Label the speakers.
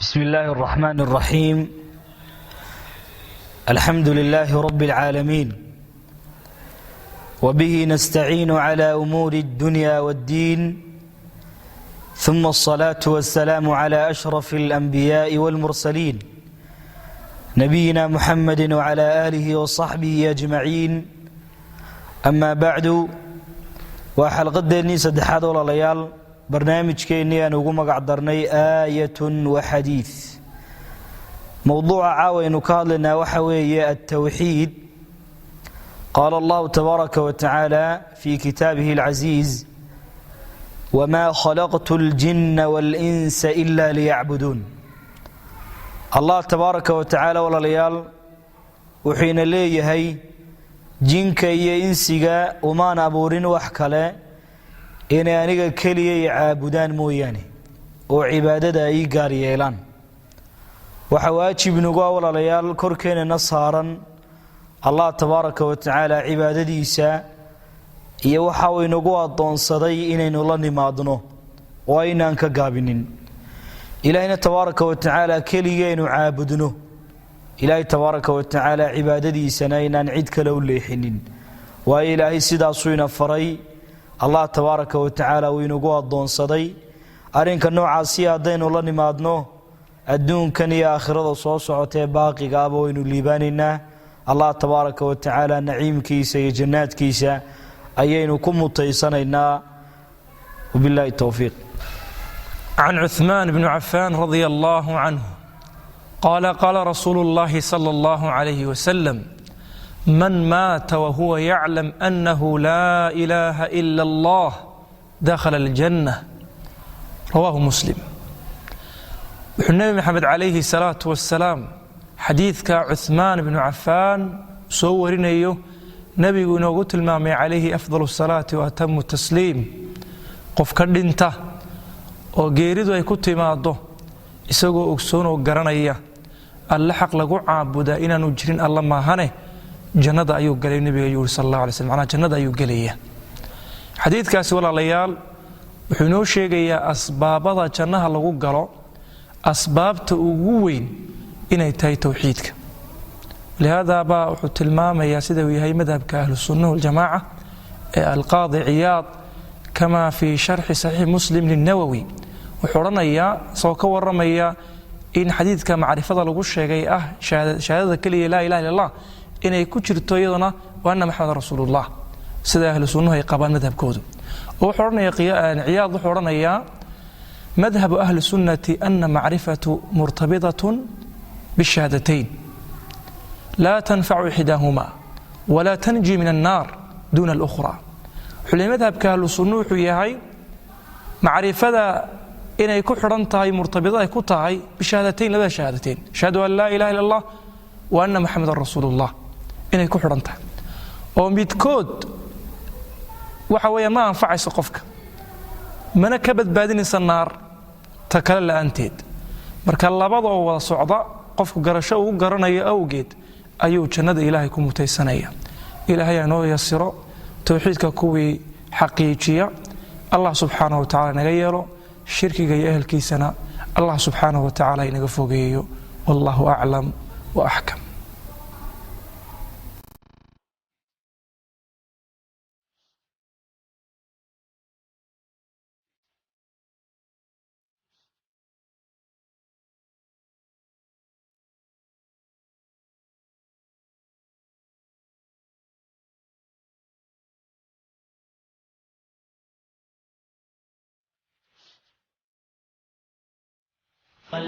Speaker 1: بسم الله الرحمن الرحيم. الحمد لله رب العالمين، وبه نستعين على أمور الدنيا والدين، ثم الصلاة والسلام على أشرف الأنبياء والمرسلين نبينا محمد وعلى آله وصحبه أجمعين. أما بعد، وحلقتني سدحاد ولا ليال برنامجكيني أنا ugu magac darnay aayatun wa xadiis. موضوع عاوين كالنا وحوي التوحيد. قال الله تبارك وتعالى في كتابه العزيز: وما خلقت الجن والإنس إلا ليعبدون. الله تبارك وتعالى ولا ليال وحين ليهي جنك يا إنسيغا وما نابورين وحكلا inay aniga kaliya caabudaan mooyaane oo cibaadada ay gaar yeelaan. waxa waajib nagu walaalayaal korkeena saaran Allah tabaaraka wa taala cibaadadiisa iyo waxa uu inagu adoonsaday inaynu la nimaadno oo aynaan ka gaabinin. ilaahina tabaaraka wa taala kaliyeenu caabudno. ilaahay tabaaraka wa taala cibaadadiisana inaan cid kale u leexinin. waa ilaahay sidaas uu ina faray. الله تبارك وتعالى وينقوا الضونصدي أرينك النوع عصيا دين الله نمادنو الدون كان يا آخر الصوص عتي باقي قابو إنو ليباننا. الله تبارك وتعالى نعيم كيسة جنات كيسة أيين كم متيسنينا. وبالله التوفيق.
Speaker 2: عن عثمان بن عفان رضي الله عنه قال: قال رسول الله صلى الله عليه وسلم: من مات وهو يعلم أنه لا إله إلا الله دخل الجنة. رواه مسلم. النبي محمد عليه الصلاة والسلام حديثك عثمان بن عفان صورينيو نبي نوغوت المامي عليه أفضل الصلاة وأتم التسليم قف كدنته وغيريدو أي كنت ماضو إساقو أكسونو قرانيا اللحق لقو عابدا إنا نجرين الله ما هنه jannada ayuu galay nabiga yuuri sallallahu alayhi wasallam. jannada ayuu galaya. xadiidkaasi walaalayaal wuxuu noo sheegayaa asbaabada jannaha lagu galo, asbaabta ugu weyn inay tahay tawxiidka. لهذا baa wuxuu tilmaamayaa sida uu yahay madhabka ahlus sunnah wal jamaa ee al-qaadi Iyaad kama fi sharh sahih Muslim lin-Nawawi. wuxuu oranayaa soo ka waramaya in xadiidka macrifada lagu sheegay shahaadada kaliya la ilaha illa Allah inay ku jirto iyadana waana maxamed rasuulullah sida ahlu sunnah ay qabaan madhabkoodu. oo xornaya Iyaad wuxuu oranayaa madhab ahlu sunnati anna ma'rifatu murtabitatun bishahadatayn la tanfa'u ihdahuma wa la tanji min an-nar duna al-ukhra. xulay madhabka ahlu sunnah wuxuu yahay ma'rifada inay ku xiran tahay murtabida ay ku tahay bishahadatayn la shahadatayn shahadu an la ilaha illa Allah wa anna muhammadar rasuulullah inay ku xiran tahay oo midkood waxa weeye ma anfacayso qofka mana ka badbaadinaysa naar ta kale la'aanteed. marka labadoo wada socda qofku garasho uu garanayo awgeed ayuu jannada ilaahay ku mutaysanaya. ilaahay inoo yasiro tawxiidka kuwii xaqiijiya. allah subxaanahu wa ta'ala naga yeelo shirkiga iyo ehelkiisana allah subxaanahu wa ta'ala inaga fogeeyo. wallahu a'lam wa ahkam.